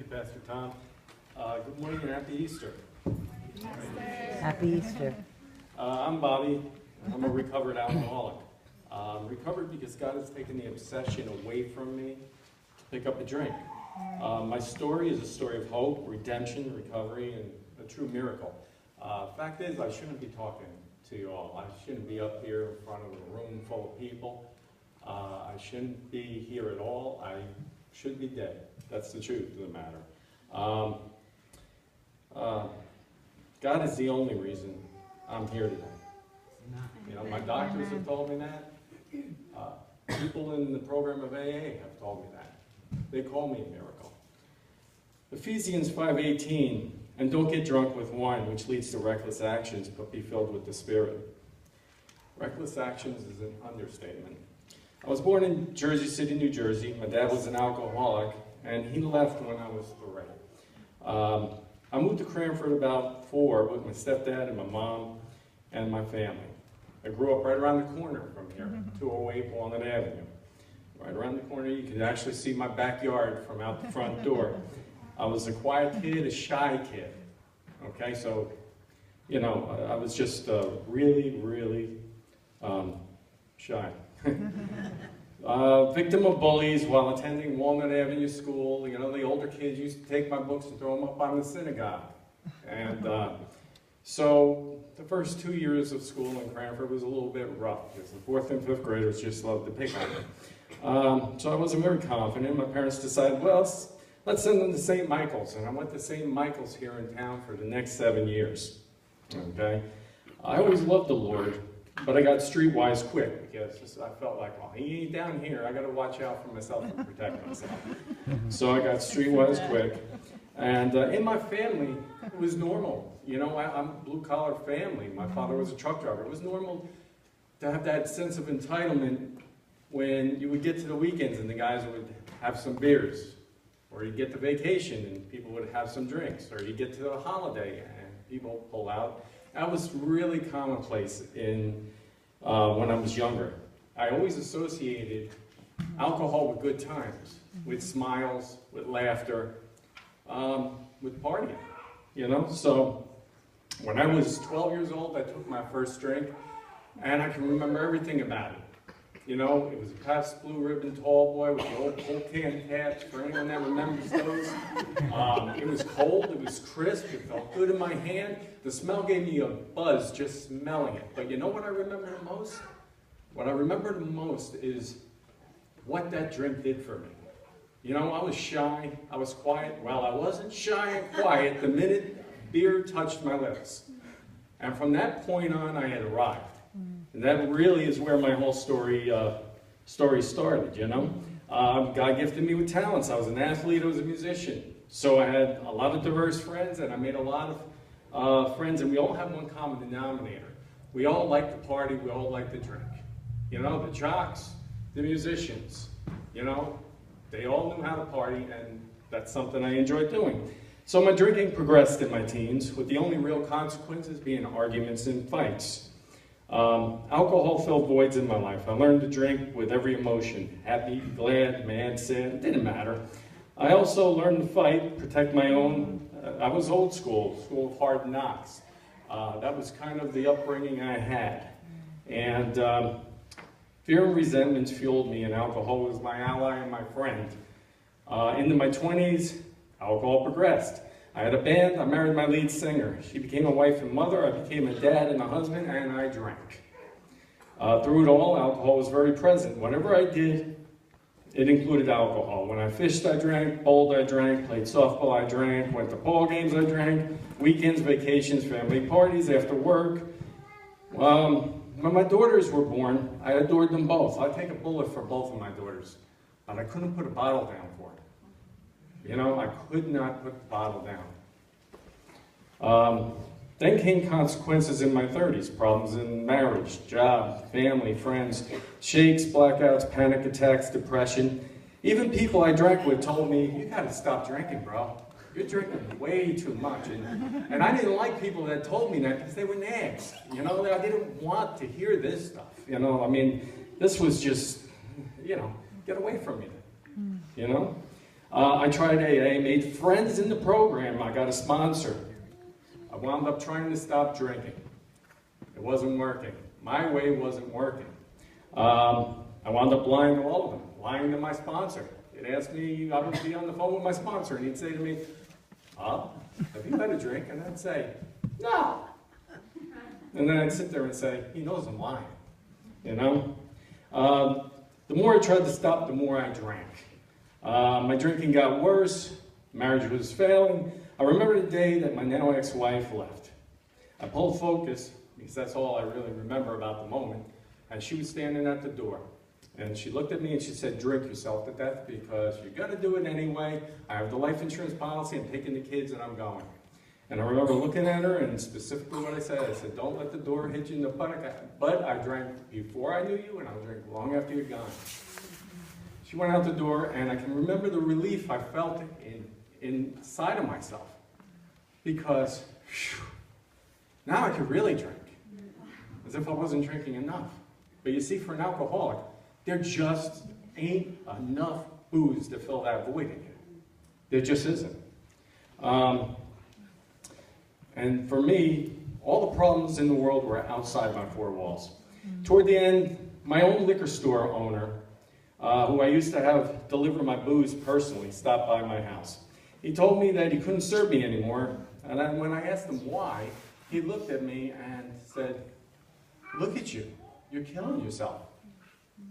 Pastor Tom. Good morning and happy Easter. Happy Easter. I'm Bobby. I'm a recovered alcoholic. Recovered because God has taken the obsession away from me to pick up a drink. My story is a story of hope, redemption, recovery, and a true miracle. Fact is, I shouldn't be talking to you all. I shouldn't be up here in front of a room full of people. I shouldn't be here at all. I should be dead. That's the truth of the matter. God is the only reason I'm here today. You know, my doctors have told me that. People in the program of AA have told me that. They call me a miracle. Ephesians 5:18, and don't get drunk with wine, which leads to reckless actions, but be filled with the Spirit. Reckless actions is an understatement. I was born in Jersey City, New Jersey. My dad was an alcoholic, and he left when I was 3. I moved to Cranford about 4 with my stepdad and my mom and my family. I grew up right around the corner from here, 208 Walnut Avenue. Right around the corner, you could actually see my backyard from out the front door. I was a quiet kid, a shy kid. Okay, so, you know, I was just really, really shy. Victim of bullies while attending Walnut Avenue School. You know, the older kids used to take my books and throw them up on the synagogue. And so the first 2 years of school in Cranford was a little bit rough because the 4th and 5th graders just loved to pick on me. So I wasn't very confident. My parents decided, well, let's send them to St. Michael's. And I went to St. Michael's here in town for the next 7 years. Okay? I always loved the Lord. But I got streetwise quick because I felt like, well, he ain't down here. I got to watch out for myself and protect myself. So I got streetwise quick. And in my family, it was normal. You know, I'm a blue-collar family. My father was a truck driver. It was normal to have that sense of entitlement when you would get to the weekends and the guys would have some beers. Or you'd get to vacation and people would have some drinks. Or you'd get to a holiday and people pull out. That was really commonplace when I was younger. I always associated alcohol with good times, with smiles, with laughter, with partying, you know? So when I was 12 years old, I took my first drink, and I can remember everything about it. You know, it was a Pabst Blue Ribbon Tall Boy with the old whole can caps, for anyone that remembers those. It was cold, it was crisp, it felt good in my hand. The smell gave me a buzz just smelling it. But you know what I remember the most? What I remember the most is what that drink did for me. You know, I was shy, I was quiet. Well, I wasn't shy and quiet the minute beer touched my lips. And from that point on, I had arrived. And that really is where my whole story started, you know. God gifted me with talents. I was an athlete, I was a musician. So I had a lot of diverse friends, and I made a lot of friends, and we all have one common denominator. We all like to party, we all like to drink. You know, the jocks, the musicians, you know, they all knew how to party, and that's something I enjoyed doing. So my drinking progressed in my teens, with the only real consequences being arguments and fights. Alcohol filled voids in my life. I learned to drink with every emotion, happy, glad, mad, sad, it didn't matter. I also learned to fight, protect my own. I was old school of hard knocks. That was kind of the upbringing I had. And fear and resentment fueled me, and alcohol was my ally and my friend. Into my 20s, alcohol progressed. I had a band, I married my lead singer. She became a wife and mother, I became a dad and a husband, and I drank. Through it all, alcohol was very present. Whatever I did, it included alcohol. When I fished, I drank, bowled, I drank, played softball, I drank, went to ball games, I drank, weekends, vacations, family parties, after work. When my daughters were born, I adored them both. I'd take a bullet for both of my daughters, but I couldn't put a bottle down for them. You know, I could not put the bottle down. Then came consequences in my 30s, problems in marriage, job, family, friends, shakes, blackouts, panic attacks, depression. Even people I drank with told me, you gotta stop drinking, bro. You're drinking way too much. And I didn't like people that told me that because they were nags. You know, I didn't want to hear this stuff. You know, I mean, this was just, you know, get away from me. You know? I tried AA, made friends in the program. I got a sponsor. I wound up trying to stop drinking. It wasn't working. My way wasn't working. I wound up lying to all of them, lying to my sponsor. He'd ask me, I would be on the phone with my sponsor, and he'd say to me, have you had a drink? And I'd say, no. And then I'd sit there and say, he knows I'm lying, you know? The more I tried to stop, the more I drank. My drinking got worse. Marriage was failing. I remember the day that my now ex-wife left. I pulled focus, because that's all I really remember about the moment, and she was standing at the door. And she looked at me and she said, drink yourself to death because you're going to do it anyway. I have the life insurance policy, I'm taking the kids, and I'm going. And I remember looking at her, and specifically what I said, don't let the door hit you in the butt. But I drank before I knew you, and I'll drink long after you're gone. She went out the door, and I can remember the relief I felt inside of myself. Because, now I could really drink. As if I wasn't drinking enough. But you see, for an alcoholic, there just ain't enough booze to fill that void in you. There just isn't. And for me, all the problems in the world were outside my four walls. Toward the end, my own liquor store owner, who I used to have deliver my booze personally, stopped by my house. He told me that he couldn't serve me anymore, and then when I asked him why, he looked at me and said, look at you, you're killing yourself.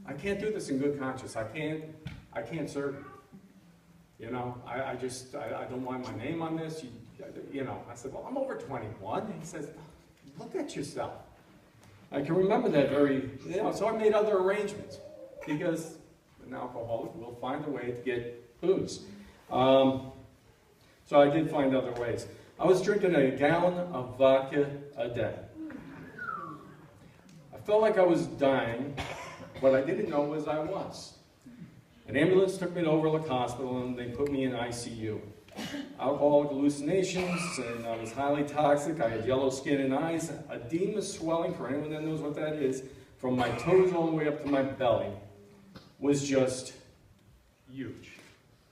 I can't do this in good conscience. I can't serve you. You know, I don't want my name on this. You know, I said, well, I'm over 21. And he says, look at yourself. I can remember that so I made other arrangements because an alcoholic will find a way to get booze. So I did find other ways. I was drinking a gallon of vodka a day. I felt like I was dying. What I didn't know was I was. An ambulance took me to Overlook Hospital and they put me in ICU. Alcoholic hallucinations, and I was highly toxic. I had yellow skin and eyes. Edema swelling, for anyone that knows what that is, from my toes all the way up to my belly, was just huge.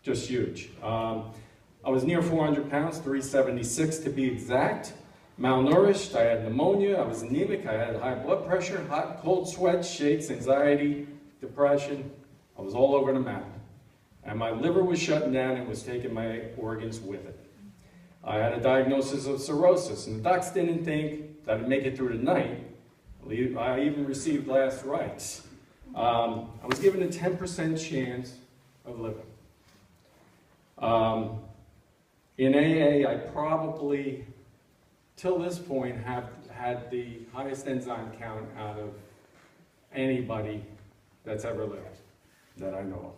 Just huge. I was near 400 pounds, 376 to be exact. Malnourished, I had pneumonia, I was anemic, I had high blood pressure, hot and cold sweats, shakes, anxiety, depression. I was all over the map. And my liver was shutting down and was taking my organs with it. I had a diagnosis of cirrhosis, and the docs didn't think that I'd make it through the night. I even received last rites. I was given a 10% chance of living. In AA, I probably, till this point, have had the highest enzyme count out of anybody that's ever lived, that I know of.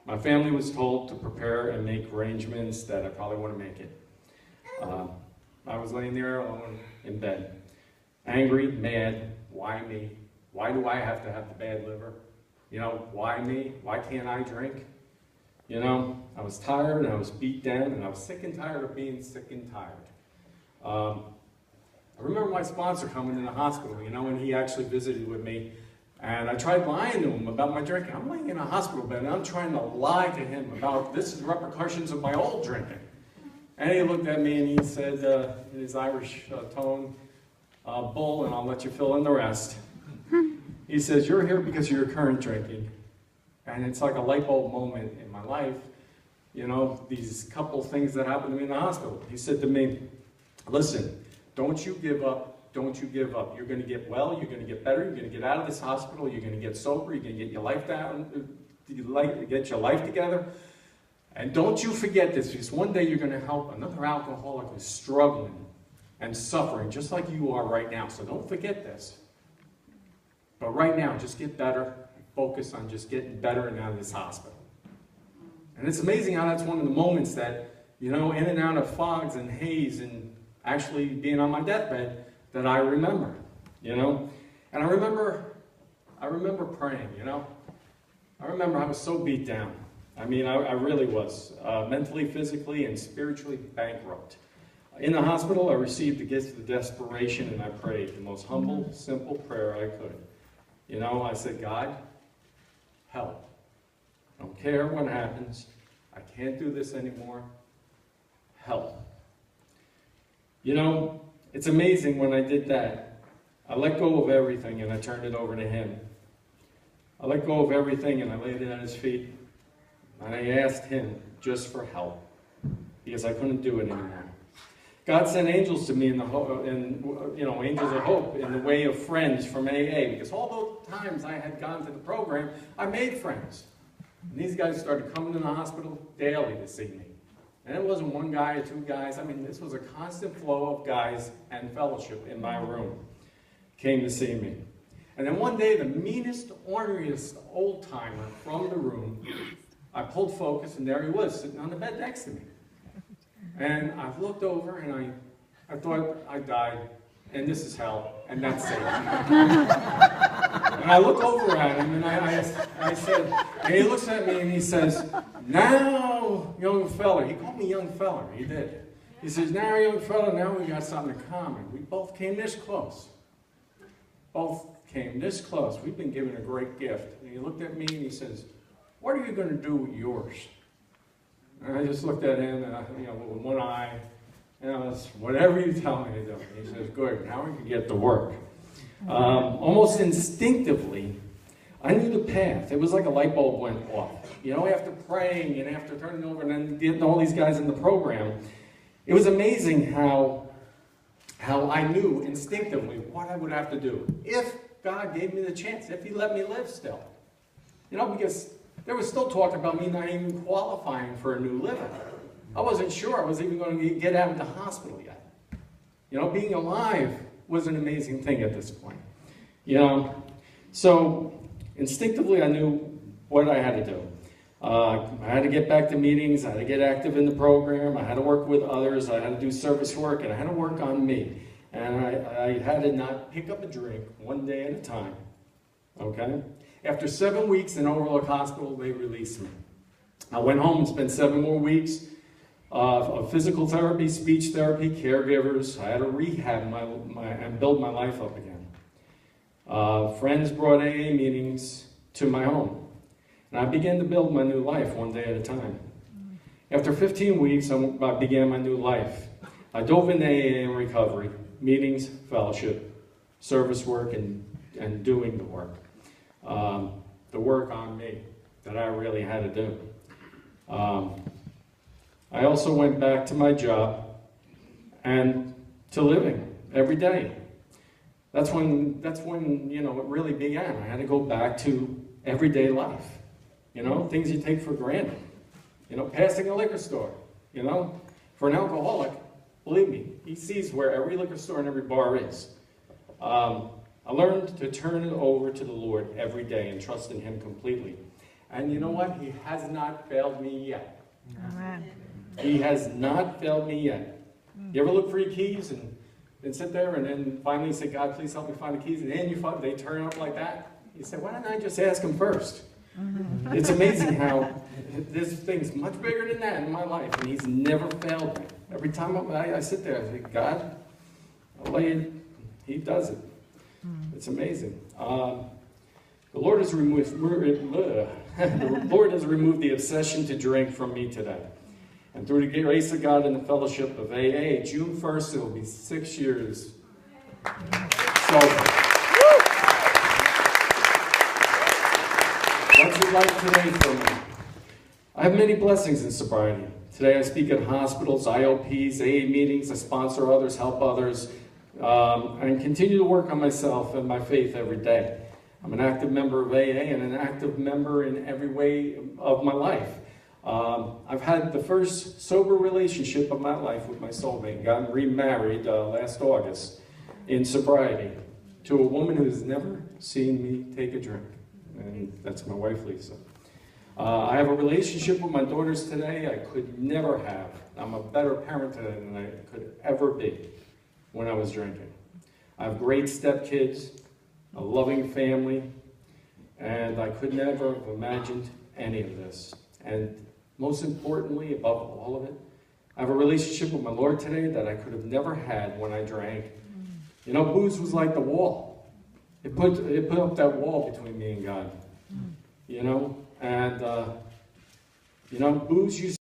My family was told to prepare and make arrangements that I probably wouldn't make it. I was laying there alone in bed, angry, mad. Why me? Why do I have to have the bad liver? You know, why me? Why can't I drink? You know, I was tired and I was beat down and I was sick and tired of being sick and tired. I remember my sponsor coming in the hospital, you know, and he actually visited with me. And I tried lying to him about my drinking. I'm laying in a hospital bed and I'm trying to lie to him about this is repercussions of my old drinking. And he looked at me and he said, in his Irish tone, bull, and I'll let you fill in the rest. He says, you're here because of your current drinking. And it's like a light bulb moment in my life, you know, these couple things that happened to me in the hospital. He said to me, listen, don't you give up, don't you give up. You're going to get well, you're going to get better, you're going to get out of this hospital, you're going to get sober, you're going to get your life down, get your life together. And don't you forget this, because one day you're going to help another alcoholic who's struggling and suffering just like you are right now. So don't forget this. But right now, just get better. Focus on just getting better and out of this hospital. And it's amazing how that's one of the moments that, you know, in and out of fogs and haze and actually being on my deathbed that I remember, you know. And I remember praying, you know. I remember I was so beat down. I mean, I really was, mentally, physically, and spiritually bankrupt. In the hospital, I received the gift of desperation, and I prayed the most humble, simple prayer I could. You know, I said, God, help. I don't care what happens. I can't do this anymore. Help. You know, it's amazing when I did that. I let go of everything and I turned it over to him. I let go of everything and I laid it at his feet. And I asked him just for help because I couldn't do it anymore. God sent angels to me angels of hope in the way of friends from AA, because all those times I had gone to the program, I made friends. And these guys started coming to the hospital daily to see me. And it wasn't one guy or two guys. I mean, this was a constant flow of guys and fellowship in my room came to see me. And then one day, the meanest, orneriest old-timer from the room, I pulled focus, and there he was, sitting on the bed next to me. And I looked over, and I thought I died, and this is hell, and that's Satan. And I look over at him, and I said, and he looks at me, and he says, "Now, young fella," he called me young fella, he did. He says, "Now, young fella, now we got something in common. We both came this close. Both came this close. We've been given a great gift." And he looked at me, and he says, "What are you going to do with yours?" And I just looked at him, with one eye, and it's whatever you tell me to do. He says, "Good, now we can get to work." Almost instinctively, I knew the path. It was like a light bulb went off. After praying and after turning over and then getting all these guys in the program, it was amazing how I knew instinctively what I would have to do if God gave me the chance, if he let me live still. Because there was still talk about me not even qualifying for a new liver. I wasn't sure I was even going to get out of the hospital yet. Being alive was an amazing thing at this point. So instinctively I knew what I had to do. I had to get back to meetings, I had to get active in the program, I had to work with others, I had to do service work, and I had to work on me. And I had to not pick up a drink one day at a time. Okay? After 7 weeks in Overlook Hospital, they released me. I went home and spent 7 more weeks of physical therapy, speech therapy, caregivers. I had to rehab and build my life up again. Friends brought AA meetings to my home. And I began to build my new life one day at a time. After 15 weeks, I began my new life. I dove into AA and recovery, meetings, fellowship, service work, and doing the work. The work on me that I really had to do. I also went back to my job and to living every day. That's when it really began. I had to go back to everyday life. Things you take for granted. Passing a liquor store. For an alcoholic, believe me, he sees where every liquor store and every bar is. I learned to turn it over to the Lord every day and trust in him completely. And you know what? He has not failed me yet. Amen. He has not failed me yet. You ever look for your keys and sit there and then finally say, "God, please help me find the keys," and then they turn up like that? You say, "Why don't I just ask him first?" It's amazing how there's things much bigger than that in my life, and he's never failed me. Every time I sit there, I say, "God, I'll lay it." He does it. It's amazing. The Lord has removed the obsession to drink from me today. And through the grace of God and the fellowship of AA, June 1st, it will be 6 years sober. What's it like today for me? I have many blessings in sobriety. Today I speak at hospitals, IOPs, AA meetings, I sponsor others, help others, and continue to work on myself and my faith every day. I'm an active member of AA and an active member in every way of my life. I've had the first sober relationship of my life with my soulmate. Got remarried last August in sobriety to a woman who has never seen me take a drink. And that's my wife, Lisa. I have a relationship with my daughters today I could never have. I'm a better parent today than I could ever be when I was drinking. I have great stepkids, a loving family, and I could never have imagined any of this. And most importantly, above all of it, I have a relationship with my Lord today that I could have never had when I drank. Booze was like the wall. It put up that wall between me and God. And You know, booze used